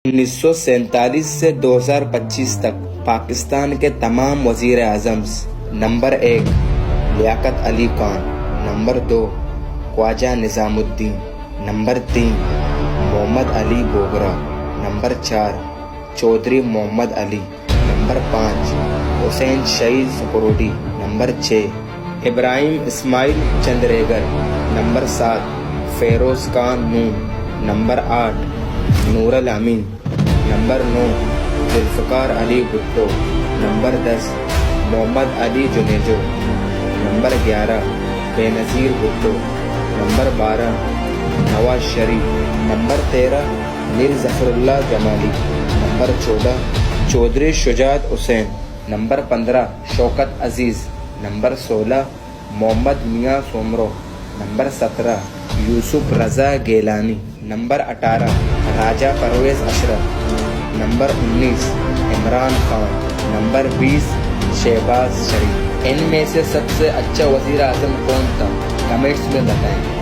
1947 سے 2025 تک پاکستان کے تمام وزیر اعظم. نمبر 1 لیاقت علی خان. نمبر 2 خواجہ نظام الدین. نمبر 3 محمد علی بوگرا. نمبر 4 چودھری محمد علی. نمبر 5 حسین شہید سپروڈی. نمبر 6 ابراہیم اسماعیل چندریگر. نمبر 7 فیروز خان نون. نمبر 8 نور الامین. نمبر 9 ذوالفقار علی بھٹو. نمبر 10 محمد علی Junejo. Number 11 Benazir Bhutto. Number 12 Nawaz Sharif. Number 13 میر ظفر اللہ جمالی. Number 14 Chaudhry Shujaat Hussain. Number 15 Shaukat Aziz. Number 16 محمد میاں سومرو. نمبر 17 یوسف رضا گیلانی. نمبر 18 راجہ پرویز اشرف. نمبر 19 عمران خان. نمبر 20 شہباز شریف. ان میں سے سب سے اچھا وزیر اعظم کون تھا؟ کمنٹس میں بتائیں.